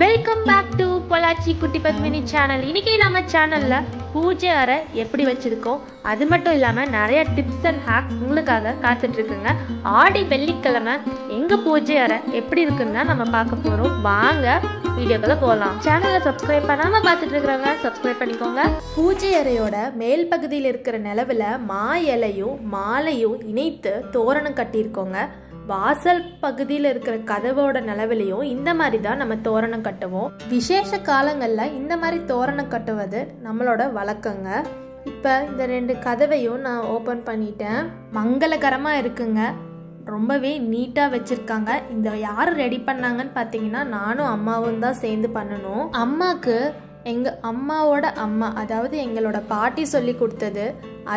Welcome back to Pollachi குட்டி Padmini channel. இன்னைக்கு நம்ம சேனல்ல பூஜை அறை எப்படி வச்சிருக்கோம், அது மட்டும் இல்லாமல் நிறைய டிப்ஸ் அண்ட் ஹேக்ஸ் உங்களுக்காக காத்துட்டு இருக்குங்க. ஆடி வெள்ளிக்கிழமை எங்க பூஜை அறை எப்படி இருக்குன்னு நம்ம பார்க்க போறோம். வாங்க வீடியோக்குள்ள போகலாம். சேனலை சப்ஸ்கிரைப் பண்ணாம பார்த்துட்டு இருக்கிறவங்க சப்ஸ்கிரைப் பண்ணிக்கோங்க. பூஜை அறையோட மேல் பகுதியில் இருக்கிற நிலவில் மா இலையும் மாலையும் இணைத்து தோரணம் கட்டியிருக்கோங்க. வாசல் பகுதியில் இருக்கிற கதவோட நிலவிலையும் இந்த மாதிரி தான் நம்ம தோரணம் கட்டுவோம். விசேஷ காலங்களில் இந்த மாதிரி தோரணம் கட்டுவது நம்மளோட வழக்கங்க. இப்போ இந்த 2 கதவையும் நான் ஓப்பன் பண்ணிட்டேன். மங்களகரமாக இருக்குங்க, ரொம்பவே நீட்டாக வச்சுருக்காங்க. இந்த யார் ரெடி பண்ணாங்கன்னு பார்த்தீங்கன்னா நானும் அம்மாவும் தான் சேர்ந்து பண்ணணும். அம்மாவுக்கு எங்கள் அம்மாவோட அம்மா, அதாவது எங்களோட பாட்டி சொல்லி கொடுத்தது.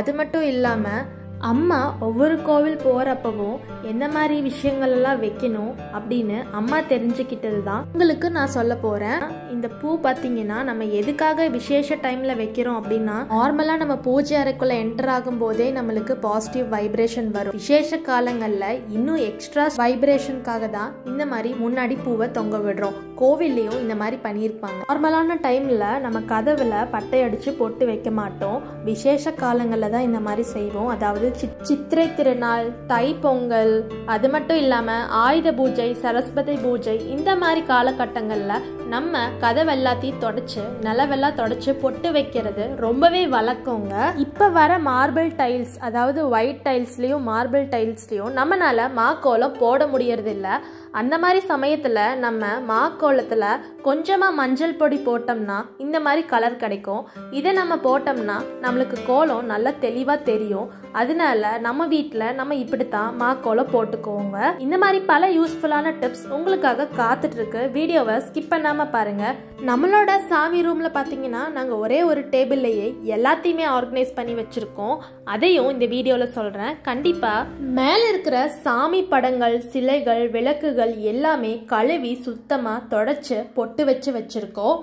அது மட்டும் இல்லாமல் அம்மா ஒவ்வொரு கோவில் போகிறப்பவும் என்ன மாதிரி விஷயங்கள் எல்லாம் வைக்கணும் அப்படின்னு அம்மா தெரிஞ்சுக்கிட்டது தான் உங்களுக்கு நான் சொல்ல போகிறேன். இந்த பூ பார்த்தீங்கன்னா நம்ம எதுக்காக விசேஷ டைமில் வைக்கிறோம் அப்படின்னா, நார்மலாக நம்ம பூஜை அறைக்குள்ளே என்டர் ஆகும் போதே நம்மளுக்கு பாசிட்டிவ் வைப்ரேஷன் வரும். விசேஷ காலங்களில் இன்னும் எக்ஸ்ட்ரா வைப்ரேஷனுக்காக தான் இந்த மாதிரி முன்னாடி பூவை தொங்க விடுறோம். கோவில்லையும் இந்த மாதிரி பண்ணியிருப்பாங்க. நார்மலான டைமில் நம்ம கதவில் பட்டை அடித்து பொட்டு வைக்க மாட்டோம். விசேஷ காலங்களில் தான் இந்த மாதிரி செய்வோம். அதாவது சித்திரை திருநாள், தை பொங்கல், அது மட்டும் இல்லாமல் ஆயுத பூஜை, சரஸ்வதி பூஜை, இந்த மாதிரி காலகட்டங்களில் நம்ம கதவு எல்லாத்தையும் தொடச்சு நிலவெல்லாம் தொடச்சு பொட்டு வைக்கிறது ரொம்பவே வழக்கங்க. இப்போ வர மார்பிள் டைல்ஸ், அதாவது ஒயிட் டைல்ஸ்லேயும் மார்பிள் டைல்ஸ்லேயும் நம்மளால மாக்கோலம் போட முடியறது இல்லை. அந்த மாதிரி சமயத்தில் நம்ம மாக்கோலத்தில் கொஞ்சமாக மஞ்சள் பொடி போட்டோம்னா இந்த மாதிரி கலர் கிடைக்கும். இதை நம்ம போட்டோம்னா நம்மளுக்கு கோலம் நல்லா தெளிவாக தெரியும். அதனால நம்ம வீட்டில் நம்ம இப்படித்தான் மாக்கோலம் போட்டுக்கோங்க. இந்த மாதிரி பல யூஸ்ஃபுல்லான டிப்ஸ் உங்களுக்காக காத்துட்டு இருக்கு. வீடியோவை ஸ்கிப் பண்ணாமல் பாருங்க. நம்மளோட சாமி ரூமில் பார்த்தீங்கன்னா நாங்கள் ஒரே ஒரு டேபிள்லையே எல்லாத்தையுமே ஆர்கனைஸ் பண்ணி வச்சுருக்கோம். அதையும் இந்த வீடியோவில் சொல்கிறேன். கண்டிப்பாக மேலே இருக்கிற சாமி படங்கள், சிலைகள், விளக்குகள் எல்லாமே கழுவி சுத்தமாக தொடச்சு பொட்டு வச்சு வச்சுருக்கோம்.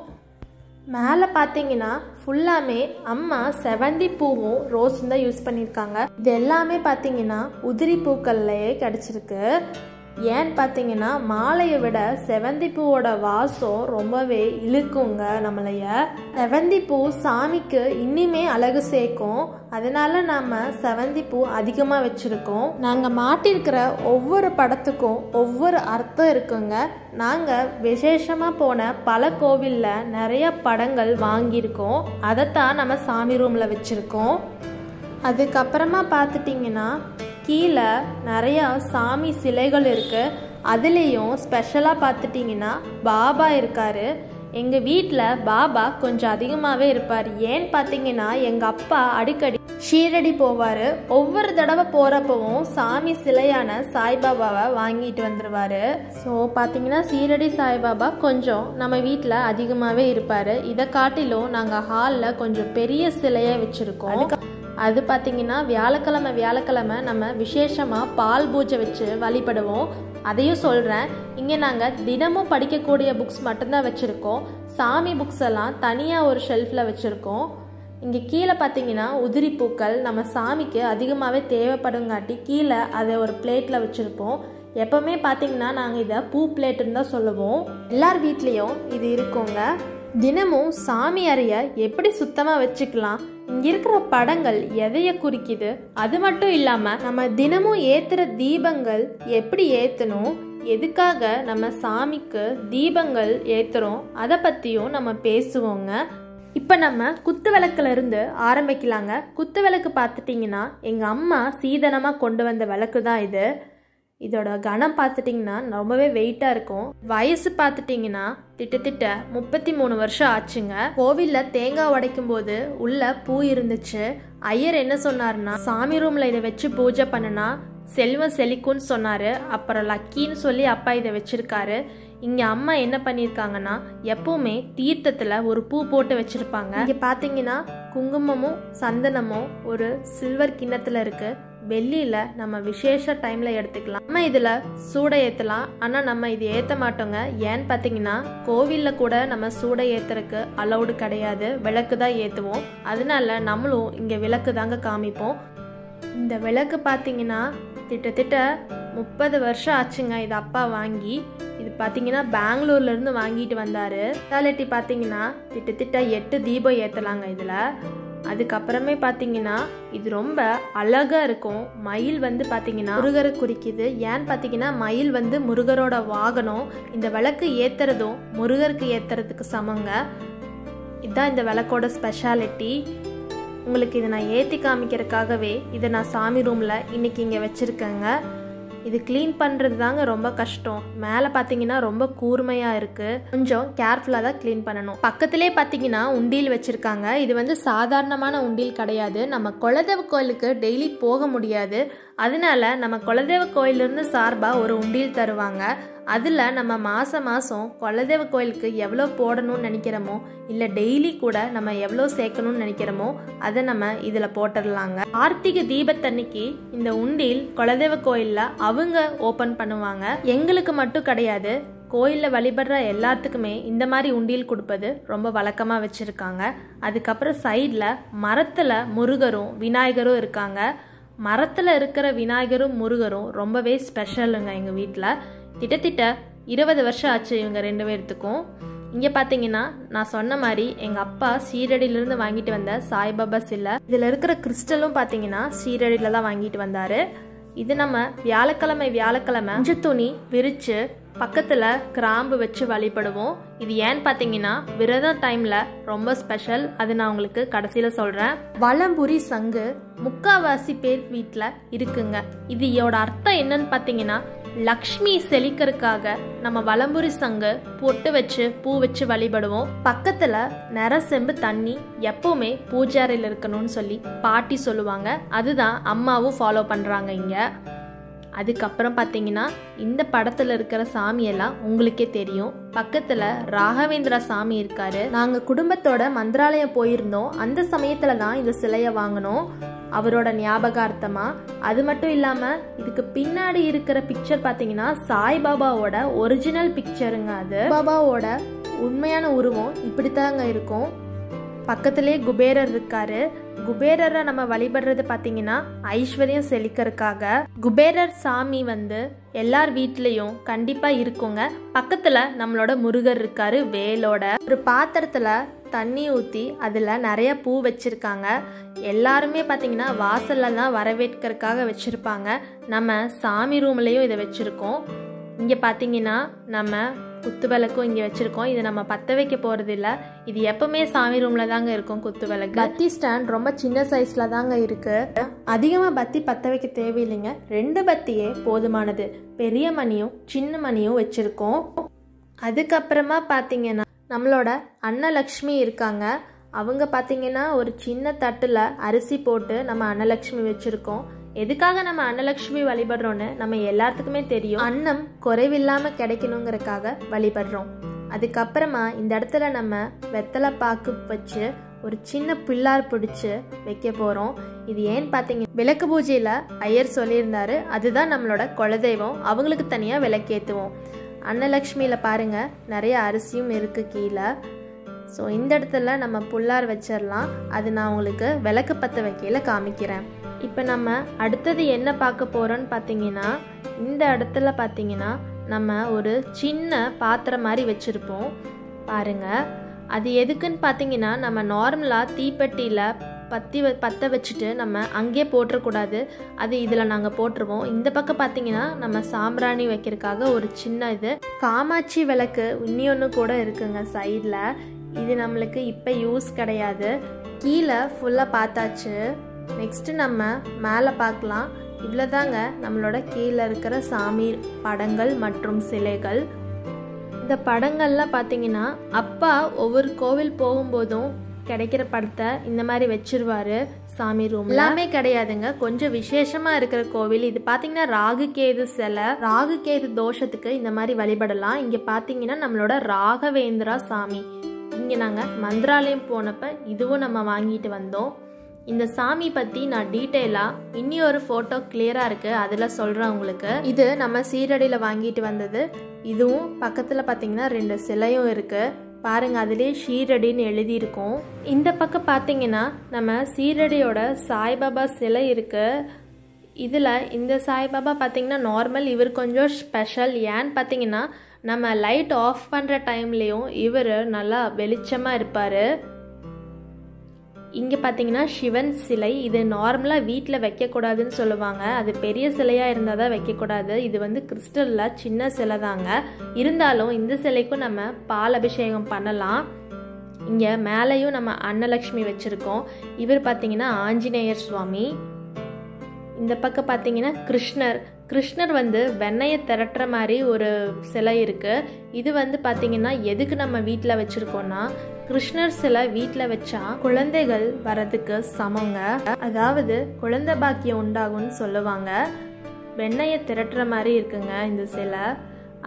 மேலே பார்த்தீங்கன்னா ஃபுல்லாமே அம்மா செவந்தி பூவும் ரோஸும் தான் யூஸ் பண்ணியிருக்காங்க. இது எல்லாமே பார்த்தீங்கன்னா உதிரி பூக்கள்லையே கிடச்சிருக்கு. ஏன்னு பார்த்தீங்கன்னா மாலையை விட செவந்தி பூவோட வாசம் ரொம்பவே இழுக்குங்க நம்மளைய. செவந்தி பூ சாமிக்கு இன்னுமே அழகு சேர்க்கும். அதனால நம்ம செவந்தி பூ அதிகமாக வச்சுருக்கோம். நாங்கள் மாட்டிருக்கிற ஒவ்வொரு படத்துக்கும் ஒவ்வொரு அர்த்தம் இருக்குங்க. நாங்கள் விசேஷமாக போன பல கோவிலில் நிறைய படங்கள் வாங்கியிருக்கோம். அதைத்தான் நம்ம சாமி ரூமில் வச்சுருக்கோம். அதுக்கப்புறமா பார்த்துட்டிங்கன்னா கீழே நிறையா சாமி சிலைகள் இருக்குது. அதுலேயும் ஸ்பெஷலாக பார்த்துட்டிங்கன்னா பாபா இருக்கார். எங்கள் வீட்டில் பாபா கொஞ்சம் அதிகமாகவே இருப்பார். ஏன்னு பார்த்தீங்கன்னா எங்கள் அப்பா அடிக்கடி ஷீரடி போவார். ஒவ்வொரு தடவை போகிறப்பவும் சாமி சிலையான சாய்பாபாவை வாங்கிட்டு வந்துடுவார். ஸோ பார்த்தீங்கன்னா ஷீரடி சாய்பாபா கொஞ்சம் நம்ம வீட்டில் அதிகமாகவே இருப்பார். இதை காட்டிலும் நாங்கள் ஹாலில் கொஞ்சம் பெரிய சிலையை வச்சுருக்கோம். அது பார்த்தீங்கன்னா வியாழக்கிழமை நம்ம விசேஷமாக பால் பூஜை வச்சு வழிபடுவோம். அதையும் சொல்கிறேன். இங்கே நாங்கள் தினமும் படிக்கக்கூடிய புக்ஸ் மட்டும்தான் வச்சுருக்கோம். சாமி புக்ஸ் எல்லாம் தனியாக ஒரு ஷெல்ஃபில் வச்சுருக்கோம். இங்கே கீழே பார்த்தீங்கன்னா உதிரி பூக்கள் நம்ம சாமிக்கு அதிகமாகவே தேவைப்படுங்காட்டி கீழே அதை ஒரு பிளேட்டில் வச்சுருப்போம். எப்போவுமே பார்த்தீங்கன்னா நாங்கள் இதை பூ பிளேட்டுன்னு தான் சொல்லுவோம். எல்லார் வீட்லேயும் இது இருக்குங்க. தினமும் சாமி அறையை எப்படி சுத்தமாக வச்சுக்கலாம், இங்கே இருக்கிற படங்கள் எதைய குறிக்குது, அது மட்டும் இல்லாமல் நம்ம தினமும் ஏற்றுற தீபங்கள் எப்படி ஏற்றணும், எதுக்காக நம்ம சாமிக்கு தீபங்கள் ஏற்றுறோம், அதை பற்றியும் நம்ம பேசுவோங்க. இப்போ நம்ம குத்து விளக்குல இருந்து ஆரம்பிக்கலாங்க. குத்து விளக்கு பார்த்துட்டிங்கன்னா எங்கள் அம்மா சீதனமாக கொண்டு வந்த விளக்கு தான் இது. இதோட கனம் பார்த்துட்டிங்கன்னா ரொம்பவே வெயிட்டாக இருக்கும். வயசு பார்த்துட்டிங்கன்னா திட்டத்திட்ட 33 வருஷம் ஆச்சுங்க. கோவிலில் தேங்காய் உடைக்கும் போது உள்ள பூ இருந்துச்சு. ஐயர் என்ன சொன்னார்னா, சாமி ரூமில் இதை வச்சு பூஜை பண்ணுனா செல்வம் செழிக்கும்னு சொன்னார். அப்புறம் லக்கின்னு சொல்லி அப்பா இதை வச்சுருக்காரு. இங்கே அம்மா என்ன பண்ணியிருக்காங்கன்னா எப்பவுமே தீர்த்தத்தில் ஒரு பூ போட்டு வச்சுருப்பாங்க. இங்கே பார்த்தீங்கன்னா குங்குமமும் சந்தனமும் ஒரு சில்வர் கிண்ணத்தில் இருக்குது. வெள்ளியில் நம்ம விசேஷ டைமில் எடுத்துக்கலாம். நம்ம இதில் சூடை ஏற்றலாம். ஆனால் நம்ம இது ஏற்ற மாட்டோங்க. ஏன்னு பார்த்தீங்கன்னா கோவிலில் கூட நம்ம சூடை ஏற்றுறதுக்கு அலௌடு கிடையாது. விளக்கு தான் ஏற்றுவோம். அதனால நம்மளும் இங்கே விளக்கு தாங்க காமிப்போம். இந்த விளக்கு பார்த்தீங்கன்னா கிட்டத்தட்ட 30 வருஷம் ஆச்சுங்க இது அப்பா வாங்கி. இது பார்த்தீங்கன்னா பெங்களூர்லேருந்து வாங்கிட்டு வந்தார். ஸ்பெஷாலிட்டி பார்த்தீங்கன்னா கிட்டத்தட்ட 8 தீபம் ஏற்றலாங்க இதில். அதுக்கப்புறமே பார்த்தீங்கன்னா இது ரொம்ப அழகாக இருக்கும். மயில் வந்து பார்த்தீங்கன்னா முருகரை குறிக்குது. ஏன்னு பார்த்தீங்கன்னா மயில் வந்து முருகரோட வாகனம். இந்த விளக்கு ஏற்றுறதும் முருகருக்கு ஏற்றுறதுக்கு சமங்க. இதுதான் இந்த விளக்கோட ஸ்பெஷாலிட்டி. உங்களுக்கு இதை நான் ஏற்றி காமிக்கிறதுக்காகவே இதை நான் சாமி ரூமில் இன்றைக்கி இங்கே வச்சுருக்கேங்க. இது க்ளீன் பண்ணுறது தாங்க ரொம்ப கஷ்டம். மேலே பார்த்தீங்கன்னா ரொம்ப கூர்மையாக இருக்குது. கொஞ்சம் கேர்ஃபுல்லாக தான் க்ளீன் பண்ணணும். பக்கத்துலேயே பார்த்தீங்கன்னா உண்டியல் வச்சுருக்காங்க. இது வந்து சாதாரணமான உண்டியல் கிடையாது. நம்ம குலதெய்வ கோயிலுக்கு டெய்லி போக முடியாது. அதனால நம்ம குலதெய்வ கோயிலிருந்து சார்பாக ஒரு உண்டியல் தருவாங்க. அதில் நம்ம மாதம் குலதெய்வ கோயிலுக்கு எவ்வளோ போடணும்னு நினைக்கிறோமோ இல்லை டெய்லி கூட நம்ம எவ்வளோ சேர்க்கணும்னு நினைக்கிறோமோ அதை நம்ம இதில் போட்டுடலாங்க. கார்த்திகை தீபத்தன்னைக்கு இந்த உண்டியல் குலதெய்வ கோயிலில் அவங்க ஓப்பன் பண்ணுவாங்க. எங்களுக்கு மட்டும் கிடையாது, கோயிலில் வழிபடுற எல்லாத்துக்குமே இந்த மாதிரி உண்டியல் கொடுப்பது ரொம்ப வழக்கமாக வச்சுருக்காங்க. அதுக்கப்புறம் சைடில் மரத்தில் முருகரும் விநாயகரும் இருக்காங்க. மரத்தில் இருக்கிற விநாயகரும் முருகரும் ரொம்பவே ஸ்பெஷலுங்க எங்கள் வீட்டில். கிட்டத்தட்ட 20 வருஷம் ஆச்சு இவங்க 2 பேர்த்துக்கும். இங்கே பார்த்தீங்கன்னா நான் சொன்ன மாதிரி எங்கள் அப்பா சீரடியிலேருந்து வாங்கிட்டு வந்த சாய்பாபா சிலை. இதில் இருக்கிற கிறிஸ்டலும் பார்த்தீங்கன்னா சீரடியில் தான் வாங்கிட்டு வந்தார். இது நம்ம வியாழக்கிழமை மஞ்சள் துணி விரித்து பக்கத்தில் கிராம்பு வச்சு வழிபடுவோம். இது ஏன்னு பார்த்தீங்கன்னா விரதம் டைமில் ரொம்ப ஸ்பெஷல். அது நான் உங்களுக்கு கடைசியில் சொல்கிறேன். வலம்புரி சங்கு முக்காவாசி பேர் வீட்டில் இருக்குங்க. இது இதோட அர்த்தம் என்னன்னு பார்த்தீங்கன்னா லக்ஷ்மி செழிக்கிறதுக்காக நம்ம வலம்புரி சங்கு பொட்டு வச்சு பூ வச்சு வழிபடுவோம். பக்கத்தில் நரசெம்பு தண்ணி எப்பவுமே பூஜாரியில் இருக்கணும்னு சொல்லி பாட்டி சொல்லுவாங்க. அதுதான் அம்மாவும் ஃபாலோ பண்ணுறாங்க இங்கே. அதுக்கப்புறம் பார்த்தீங்கன்னா இந்த படத்தில் இருக்கிற சாமியெல்லாம் உங்களுக்கே தெரியும். பக்கத்தில் ராகவேந்திரா சாமி இருக்காரு. நாங்கள் குடும்பத்தோட மந்திராலயம் போயிருந்தோம். அந்த சமயத்தில் தான் இந்த சிலையை வாங்கினோம் அவரோட ஞாபகார்த்தமாக. அது மட்டும் இல்லாமல் இதுக்கு பின்னாடி இருக்கிற பிக்சர் பார்த்தீங்கன்னா சாய்பாபாவோட ஒரிஜினல் பிக்சருங்க. அது பாபாவோட உண்மையான உருவம் இப்படித்தாங்க இருக்கும். பக்கத்திலே குபேரர் இருக்காரு. குபேரரை நம்ம வழிபடுறது பார்த்தீங்கன்னா ஐஸ்வர்யம் செழிக்கிறதுக்காக. குபேரர் சாமி வந்து எல்லார் வீட்லேயும் கண்டிப்பாக இருக்குங்க. பக்கத்தில் நம்மளோட முருகர் இருக்காரு வேலோட. ஒரு பாத்திரத்தில் தண்ணி ஊற்றி அதில் நிறைய பூ வச்சுருக்காங்க. எல்லாருமே பார்த்தீங்கன்னா வாசலில் தான் வரவேற்கிறதுக்காக வச்சுருப்பாங்க. நம்ம சாமி ரூம்லேயும் இதை வச்சுருக்கோம். இங்கே பார்த்தீங்கன்னா நம்ம குத்து விளக்கும் இங்கே வச்சுருக்கோம். இது நம்ம பற்ற வைக்க போகிறது இல்லை. இது எப்பவுமே சாமி ரூமில் தாங்க இருக்கும் குத்து விளக்கு. பத்தி ஸ்டாண்ட் ரொம்ப சின்ன சைஸில் தாங்க இருக்குது. அதிகமாக பத்தி பற்ற வைக்க தேவையில்லைங்க. 2 பத்தியே போதுமானது. பெரிய மணியும் சின்ன மணியும் வச்சுருக்கோம். அதுக்கப்புறமா பார்த்தீங்கன்னா நம்மளோட அன்னலக்ஷ்மி இருக்காங்க. அவங்க பார்த்தீங்கன்னா ஒரு சின்ன தட்டில் அரிசி போட்டு நம்ம அன்னலக்ஷ்மி வச்சுருக்கோம். எதுக்காக நம்ம அன்னலக்ஷ்மி வழிபடுறோன்னு நம்ம எல்லாத்துக்குமே தெரியும். அன்னம் குறைவில்லாமல் கிடைக்கணுங்கிறதுக்காக வழிபடுறோம். அதுக்கப்புறமா இந்த இடத்துல நம்ம வெத்தலை பாக்கு வச்சு ஒரு சின்ன பிள்ளார் பிடிச்சி வைக்க போகிறோம். இது ஏன்னு பார்த்தீங்க, விளக்கு பூஜையில் ஐயர் சொல்லியிருந்தாரு. அதுதான் நம்மளோட குலதெய்வம். அவங்களுக்கு தனியாக விளக்கேற்றுவோம். அன்னலக்ஷ்மியில் பாருங்கள் நிறைய அரிசியும் இருக்குது கீழே. ஸோ இந்த இடத்துல நம்ம புல்லார் வச்சிடலாம். அது நான் உங்களுக்கு விளக்கு பற்ற வைக்கையில் காமிக்கிறேன். இப்போ நம்ம அடுத்தது என்ன பார்க்க போகிறோன்னு பார்த்தீங்கன்னா இந்த இடத்துல பார்த்தீங்கன்னா நம்ம ஒரு சின்ன பாத்திரம் மாதிரி வச்சுருப்போம் பாருங்கள். அது எதுக்குன்னு பார்த்தீங்கன்னா நம்ம நார்மலாக தீப்பெட்டியில் பற்ற வச்சுட்டு நம்ம அங்கேயே போட்டுறக்கூடாது. அது இதில் நாங்கள் போட்டுருவோம். இந்த பக்கம் பார்த்தீங்கன்னா நம்ம சாம்பிராணி வைக்கிறதுக்காக ஒரு சின்ன இது காமாட்சி விளக்கு இன்னொன்று கூட இருக்குங்க சைடில். இது நம்மளுக்கு இப்போ யூஸ் கிடையாது. கீழே ஃபுல்லாக பார்த்தாச்சு. நெக்ஸ்ட்டு நம்ம மேலே பார்க்கலாம். இவ்வளோ தாங்க நம்மளோட கீழே இருக்கிற சாமி படங்கள் மற்றும் சிலைகள். இந்த படங்கள்லாம் பார்த்தீங்கன்னா அப்பா ஒவ்வொரு கோவில் போகும்போதும் கிடைக்கிற படத்தை இந்த மாதிரி வச்சிருவாரு சாமி ரூம். எல்லாமே கிடையாதுங்க, கொஞ்சம் விசேஷமாக இருக்கிற கோவில். இது பார்த்தீங்கன்னா ராகு கேது சிலை. ராகு கேது தோஷத்துக்கு இந்த மாதிரி வழிபடலாம். இங்கே பார்த்தீங்கன்னா நம்மளோட ராகவேந்திரா சாமி. இங்கே நாங்கள் மந்திராலயம் போனப்போ இதுவும் நம்ம வாங்கிட்டு வந்தோம். இந்த சாமி பற்றி நான் டீட்டெயிலாக இன்னொரு ஃபோட்டோ கிளியராக இருக்குது, அதில் சொல்கிறேன் உங்களுக்கு. இது நம்ம சீரடியில் வாங்கிட்டு வந்தது. இதுவும் பக்கத்தில் பார்த்தீங்கன்னா 2 சிலையும் இருக்குது பாருங்கள். அதிலே ஷீரடின்னு எழுதியிருக்கோம். இந்த பக்கம் பார்த்தீங்கன்னா நம்ம சீரடியோட சாய்பாபா சிலை இருக்குது. இதில் இந்த சாய்பாபா பார்த்திங்கன்னா நார்மல், இவர் கொஞ்சம் ஸ்பெஷல். ஏன்னு பார்த்தீங்கன்னா நம்ம லைட் ஆஃப் பண்ணுற டைம்லேயும் இவர் நல்லா வெளிச்சமாக இருப்பார். இங்கே பார்த்தீங்கன்னா சிவன் சிலை. இது நார்மலாக வீட்டில் வைக்கக்கூடாதுன்னு சொல்லுவாங்க. அது பெரிய சிலையாக இருந்தால் தான் வைக்கக்கூடாது. இது வந்து கிறிஸ்டலில் சின்ன சிலை தாங்க. இருந்தாலும் இந்த சிலைக்கும் நம்ம பால் அபிஷேகம் பண்ணலாம். இங்கே மேலேயும் நம்ம அன்னலக்ஷ்மி வச்சுருக்கோம். இவர் பார்த்தீங்கன்னா ஆஞ்சநேயர் சுவாமி. இந்த பக்கம் பார்த்தீங்கன்னா கிருஷ்ணர் வந்து வெண்ணெயை திரட்டுற மாதிரி ஒரு சிலை இருக்குது. இது வந்து பார்த்தீங்கன்னா எதுக்கு நம்ம வீட்டில் வச்சுருக்கோன்னா, கிருஷ்ணர் சிலை வீட்டில் வச்சா குழந்தைகள் வரதுக்கு சமங்க, அதாவது குழந்தை பாக்கியம் உண்டாகும்னு சொல்லுவாங்க. வெண்ணெயை திரட்டுற மாதிரி இருக்குங்க இந்த சிலை.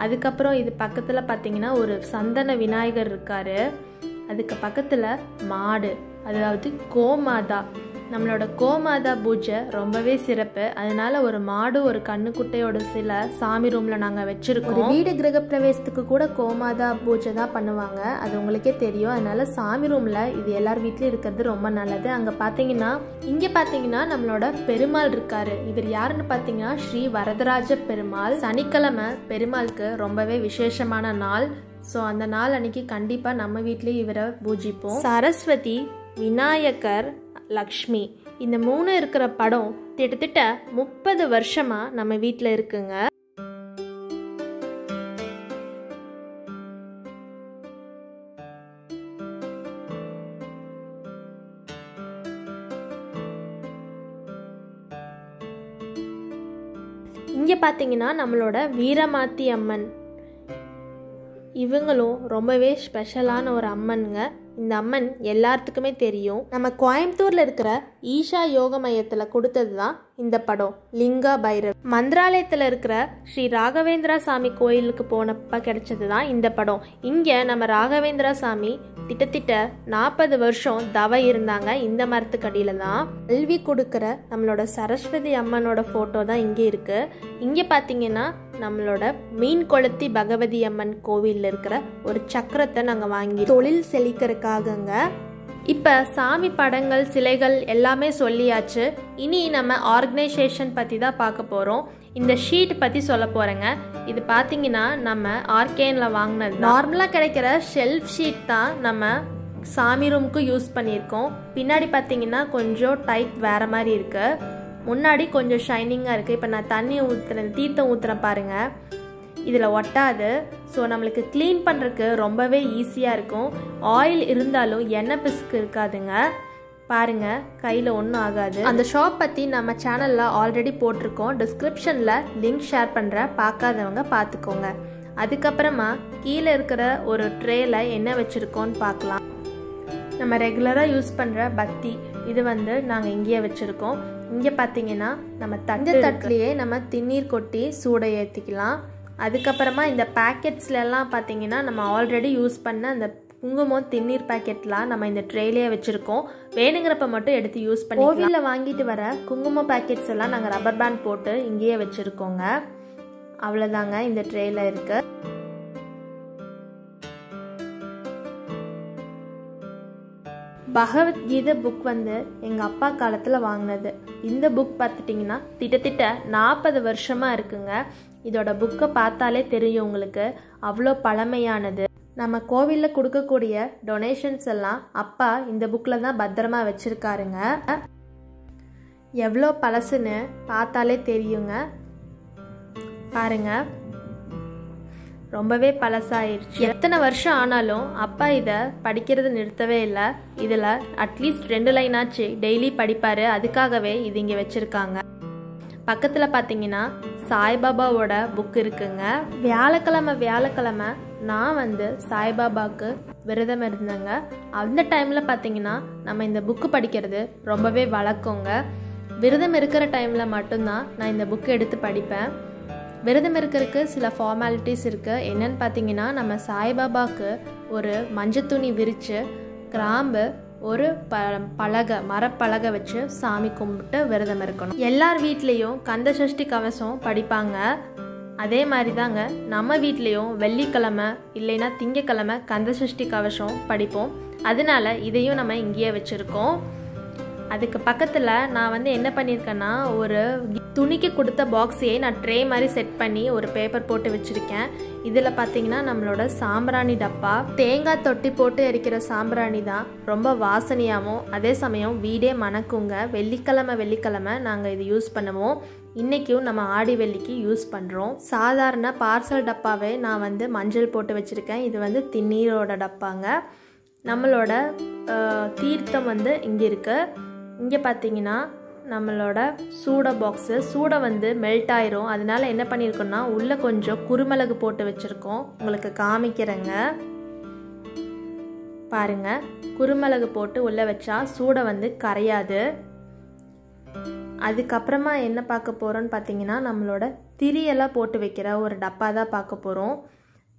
அதுக்கப்புறம் இது பக்கத்தில் பார்த்தீங்கன்னா ஒரு சந்தன விநாயகர் இருக்கார். அதுக்கு பக்கத்தில் மாடு, அதாவது கோமாதா. நம்மளோட கோமாதா பூஜை ரொம்பவே சிறப்பு. அதனால ஒரு மாடு ஒரு கண்ணுக்குட்டையோட சிலை சாமி ரூம்ல நாங்கள் வச்சிருக்கோம். ஒரு வீடு கிரகப்பிரவேசத்துக்கு கூட கோமாதா பூஜை தான் பண்ணுவாங்க, அது உங்களுக்கே தெரியும். அதனால சாமி ரூம்ல இது எல்லார் வீட்லயும் இருக்கிறது ரொம்ப நல்லது. அங்க பாத்தீங்கன்னா இங்க பாத்தீங்கன்னா நம்மளோட பெருமாள் இருக்காரு. இவர் யாருன்னு பாத்தீங்கன்னா ஸ்ரீ வரதராஜ பெருமாள். சனிக்கிழமை பெருமாளுக்கு ரொம்பவே விசேஷமான நாள். ஸோ அந்த நாள் அன்னைக்கு கண்டிப்பா நம்ம வீட்லயே இவரை பூஜிப்போம். சரஸ்வதி, விநாயகர், லக்ஷ்மி, இந்த 3 இருக்கிற படம் கிட்டத்தட்ட 30 வருஷமா நம்ம வீட்டில் இருக்குங்க. இங்கே பார்த்தீங்கன்னா நம்மளோட வீரமாத்தி அம்மன். இவங்களும் ரொம்பவே ஸ்பெஷலான ஒரு அம்மனுங்க. இந்த அம்மன் எல்லாத்துக்குமே தெரியும். நம்ம கோயம்புத்தூர்ல இருக்கிற ஈஷா யோக மையத்தில் கொடுத்தது தான் இந்த படம், லிங்கா பைரவ். மந்திராலயத்தில் இருக்கிற ஸ்ரீ ராகவேந்திரா சாமி கோயிலுக்கு போனப்ப கிடைச்சது தான் இந்த படம். இங்கே நம்ம ராகவேந்திரா சாமி கிட்டத்தட்ட 40 வருஷம் தவ இருந்தாங்க இந்த மரத்துக்கடியில தான். கல்வி கொடுக்குற நம்மளோட சரஸ்வதி அம்மனோட ஃபோட்டோ தான் இங்கே இருக்கு. இங்கே பார்த்தீங்கன்னா நம்மளோட மீன் கொளுத்தி பகவதி அம்மன் கோவிலில் இருக்கிற ஒரு சக்கரத்தை நாங்கள் வாங்கி தொழில் செழிக்கிறதுக்காகங்க. இப்போ சாமி படங்கள், சிலைகள் எல்லாமே சொல்லியாச்சு. இனி நம்ம ஆர்கனைசேஷன் பற்றி தான் பார்க்க போகிறோம். இந்த ஷீட் பற்றி சொல்ல போகிறேங்க. இது பார்த்தீங்கன்னா நம்ம ஆர்கேனில் வாங்கினது. நார்மலாக கிடைக்கிற ஷெல்ஃப் ஷீட் தான் நம்ம சாமி ரூமுக்கு யூஸ் பண்ணியிருக்கோம். பின்னாடி பார்த்தீங்கன்னா கொஞ்சம் டைப் வேறு மாதிரி இருக்குது, முன்னாடி கொஞ்சம் ஷைனிங்காக இருக்குது. இப்போ நான் தண்ணி ஊற்றுறேன், தீர்த்தம் ஊற்றுறேன் பாருங்கள், இதில் ஒட்டாது. ஸோ நம்மளுக்கு க்ளீன் பண்ணுறதுக்கு ரொம்பவே ஈஸியாக இருக்கும். ஆயில் இருந்தாலும் எண்ணெய் பிசுக்கு இருக்காதுங்க. பாருங்கள், கையில் ஒன்றும் ஆகாது. அந்த ஷாப் பற்றி நம்ம சேனலில் ஆல்ரெடி போட்டிருக்கோம். டிஸ்கிரிப்ஷனில் லிங்க் ஷேர் பண்ணுறேன், பார்க்காதவங்க பார்த்துக்கோங்க. அதுக்கப்புறமா கீழே இருக்கிற ஒரு ட்ரேயில் என்ன வச்சுருக்கோன்னு பார்க்கலாம். நம்ம ரெகுலராக யூஸ் பண்ணுற பத்தி இது வந்து நாங்கள் இங்கேயே வச்சுருக்கோம். இங்கே பார்த்தீங்கன்னா நம்ம தட்டுலேயே நம்ம திண்ணீர் கொட்டி சூடை ஏற்றிக்கலாம். அதுக்கப்புறமா இந்த பேக்கெட்ஸ்லாம் பார்த்தீங்கன்னா நம்ம ஆல்ரெடி யூஸ் பண்ண அந்த குங்குமம் திண்ணீர் பேக்கெட்லாம் நம்ம இந்த ட்ரேலேயே வச்சுருக்கோம். வேணுங்கிறப்ப மட்டும் எடுத்து யூஸ் பண்ணி. கோவிலில் வாங்கிட்டு வர குங்குமம் பேக்கெட்ஸ் எல்லாம் நாங்கள் ரப்பர் பேண்ட் போட்டு இங்கேயே வச்சுருக்கோங்க. அவ்வளோதாங்க இந்த ட்ரேயில் இருக்கு. பகவத்கீதை புக் வந்து எங்கள் அப்பா காலத்தில் வாங்கினது. இந்த புக் பார்த்துட்டிங்கன்னா கிட்டத்தட்ட 40 வருஷமாக இருக்குங்க. இதோட புக்கை பார்த்தாலே தெரியும் உங்களுக்கு, அவ்வளோ பழமையானது. நம்ம கோவிலில் கொடுக்கக்கூடிய டொனேஷன்ஸ் எல்லாம் அப்பா இந்த புக்கில் தான் பத்திரமா வச்சுருக்காருங்க. எவ்வளோ பழசுன்னு பார்த்தாலே தெரியுங்க. பாருங்க, ரொம்பவே பழசாயிருச்சு. எத்தனை வருஷம் ஆனாலும் அப்பா இதை படிக்கிறது நிறுத்தவே இல்லை. இதில் அட்லீஸ்ட் 2 லைனாச்சு டெய்லி படிப்பார். அதுக்காகவே இது இங்கே வச்சுருக்காங்க. பக்கத்தில் பார்த்தீங்கன்னா சாய்பாபாவோட புக் இருக்குங்க. வியாழக்கிழமை நான் வந்து சாய்பாபாவுக்கு விரதம் இருந்தேங்க. அந்த டைமில் பார்த்தீங்கன்னா நம்ம இந்த புக்கு படிக்கிறது ரொம்பவே வழக்கங்க. விரதம் இருக்கிற டைமில் மட்டும்தான் நான் இந்த புக்கு எடுத்து படிப்பேன். விரதம் இருக்கிறதுக்கு சில ஃபார்மாலிட்டிஸ் இருக்குது. என்னன்னு பார்த்தீங்கன்னா நம்ம சாய்பாபாவுக்கு ஒரு மஞ்சத்துணி விரித்து, கிராம்பு, ஒரு மரப்பலகை வச்சு சாமி கும்பிட்டு விரதம் இருக்கணும். எல்லார் வீட்லேயும் கந்த சஷ்டி கவசம் படிப்பாங்க. அதே மாதிரி தாங்க நம்ம வீட்லேயும் வெள்ளிக்கிழமை இல்லைன்னா திங்கக்கிழமை கந்த சஷ்டி கவசம் படிப்போம். அதனால இதையும் நம்ம இங்கேயே வச்சுருக்கோம். அதுக்கு பக்கத்தில் நான் வந்து என்ன பண்ணியிருக்கேன்னா ஒரு துணிக்கு கொடுத்த பாக்ஸையே நான் ட்ரே மாதிரி செட் பண்ணி ஒரு பேப்பர் போட்டு வச்சுருக்கேன். இதில் பார்த்தீங்கன்னா நம்மளோட சாம்பிராணி டப்பா, தேங்காய் தொட்டி போட்டு எரிக்கிற சாம்பிராணி தான், ரொம்ப வாசனையாகவும் அதே சமயம் வீடே மணக்குங்க. வெள்ளிக்கிழமை நாங்கள் இது யூஸ் பண்ணுவோம். இன்றைக்கும் நம்ம ஆடி வெள்ளிக்கு யூஸ் பண்ணுறோம். சாதாரண பார்சல் டப்பாவே நான் வந்து மஞ்சள் போட்டு வச்சுருக்கேன். இது வந்து திண்ணீரோட டப்பாங்க. நம்மளோட தீர்த்தம் வந்து இங்கே இருக்குது. இங்கே பார்த்தீங்கன்னா நம்மளோட சூடை பாக்ஸு, சூடை வந்து மெல்ட் ஆயிரும். அதனால என்ன பண்ணியிருக்கோன்னா உள்ளே கொஞ்சம் குருமிளகு போட்டு வச்சுருக்கோம். உங்களுக்கு காமிக்கிறேங்க பாருங்கள். குருமிளகு போட்டு உள்ளே வச்சா சூடை வந்து கரையாது. அதுக்கப்புறமா என்ன பார்க்க போகிறோன்னு பார்த்தீங்கன்னா நம்மளோட திரியெல்லாம் போட்டு வைக்கிற ஒரு டப்பா தான் பார்க்க போகிறோம்.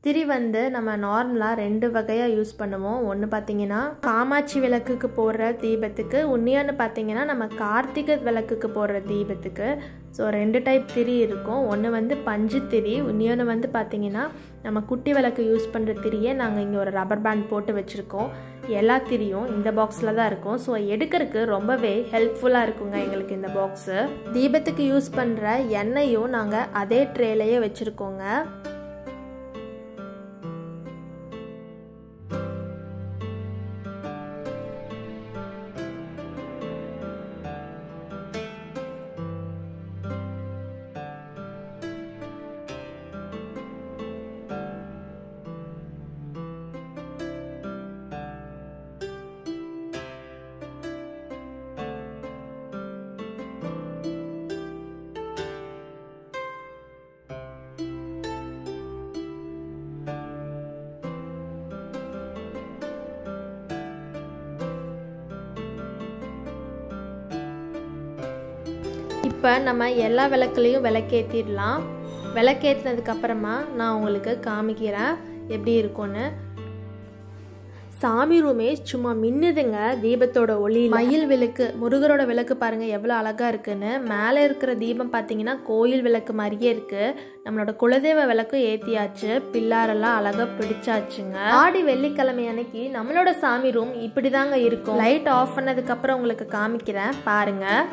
திரி வந்து நம்ம நார்மலாக 2 வகையாக யூஸ் பண்ணுவோம். ஒன்று பார்த்தீங்கன்னா காமாட்சி விளக்குக்கு போடுற தீபத்துக்கு, இன்னொன்று பார்த்தீங்கன்னா நம்ம கார்த்திகை விளக்குக்கு போடுற தீபத்துக்கு. ஸோ 2 டைப் திரி இருக்கும். ஒன்று வந்து பஞ்சு திரி, இன்னொன்று வந்து பார்த்தீங்கன்னா நம்ம குட்டி விளக்கு யூஸ் பண்ணுற திரியை நாங்கள் இங்கே ஒரு ரப்பர் பேண்ட் போட்டு வச்சுருக்கோம். எல்லா திரியும் இந்த பாக்ஸில் தான் இருக்கும். ஸோ எடுக்கிறதுக்கு ரொம்பவே ஹெல்ப்ஃபுல்லாக இருக்குங்க எங்களுக்கு இந்த பாக்ஸு. தீபத்துக்கு யூஸ் பண்ணுற எண்ணெயும் நாங்கள் அதே ட்ரேலையே வச்சுருக்கோங்க. இப்போ நம்ம எல்லா விளக்குலையும் விளக்கேற்றிடலாம். விளக்கேற்றினதுக்கப்புறமா நான் உங்களுக்கு காமிக்கிறேன் எப்படி இருக்கும்னு. சாமி ரூமே சும்மா மின்னுதுங்க தீபத்தோட ஒளி. மயில் விளக்கு, முருகரோட விளக்கு பாருங்கள் எவ்வளோ அழகாக இருக்குன்னு. மேலே இருக்கிற தீபம் பார்த்தீங்கன்னா கோயில் விளக்கு மாதிரியே இருக்குது. நம்மளோட குலதெய்வ விளக்கும் ஏற்றியாச்சு, பிள்ளாரெல்லாம் அழகாக பிடிச்சாச்சுங்க. ஆடி வெள்ளிக்கிழமை அன்னைக்கு நம்மளோட சாமி ரூம் இப்படி தாங்க இருக்கும். லைட் ஆஃப் பண்ணதுக்கப்புறம் உங்களுக்கு காமிக்கிறேன் பாருங்கள்.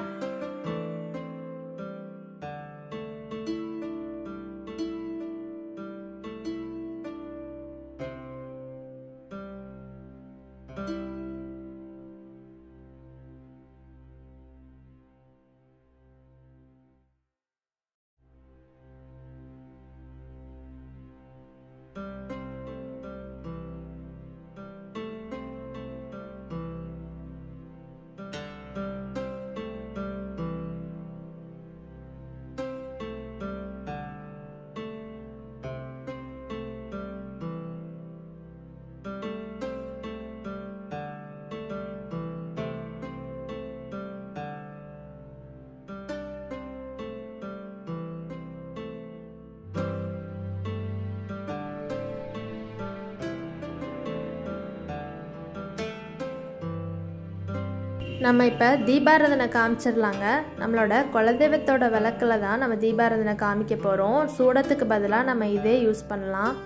நம்ம இப்போ தீபாராதனை காமிச்சிடலாங்க. நம்மளோட குலதெய்வத்தோட விளக்கில் தான் நம்ம தீபாராதனை காமிக்க போகிறோம். சூடத்துக்கு பதிலாக நம்ம இதே யூஸ் பண்ணலாம்.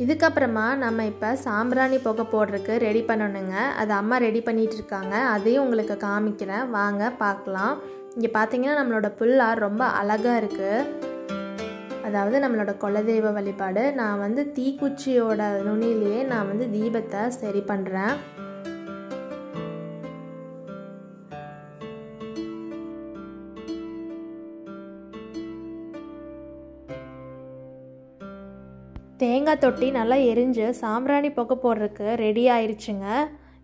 இதுக்கப்புறமா நம்ம இப்போ சாம்பிராணி புகை போடுறதுக்கு ரெடி பண்ணணுங்க. அது அம்மா ரெடி பண்ணிகிட்டு இருக்காங்க. அதையும் உங்களுக்கு காமிக்கிறேன், வாங்க பார்க்கலாம். இங்கே பார்த்தீங்கன்னா நம்மளோட புல்லார் ரொம்ப அழகாக இருக்குது. அதாவது நம்மளோட குலதெய்வ வழிபாடு. நான் வந்து தீக்குச்சியோட நுனியிலேயே நான் வந்து தீபத்தை சரி பண்ணுறேன். தேங்காய் தொட்டி நல்லா எரிஞ்சு சாம்பிராணி புகை போடுறதுக்கு ரெடி ஆயிடுச்சுங்க.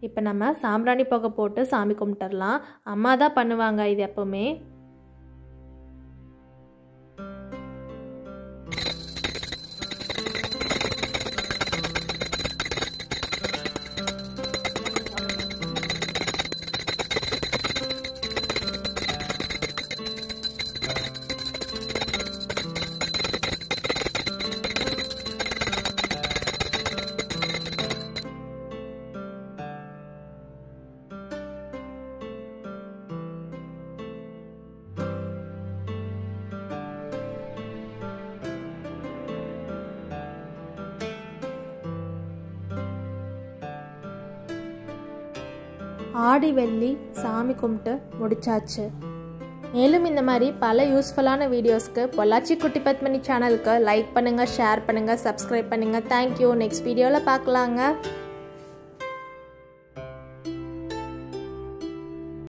இப்போ நம்ம சாம்பிராணி புகை போட்டு சாமி கும்பிட்டுடலாம். அம்மா தான் பண்ணுவாங்க இது எப்போவுமே. ஆடி வெள்ளி சாமி கும்பிட்டு முடிச்சாச்சு. மேலும் இந்த மாதிரி பல யூஸ்ஃபுல்லான வீடியோஸ்க்கு பொள்ளாச்சி குட்டி பத்மினி சேனலுக்கு லைக் பண்ணுங்கள், ஷேர் பண்ணுங்கள், சப்ஸ்கிரைப் பண்ணுங்கள். தேங்க்யூ. நெக்ஸ்ட் வீடியோவில் பார்க்கலாங்க.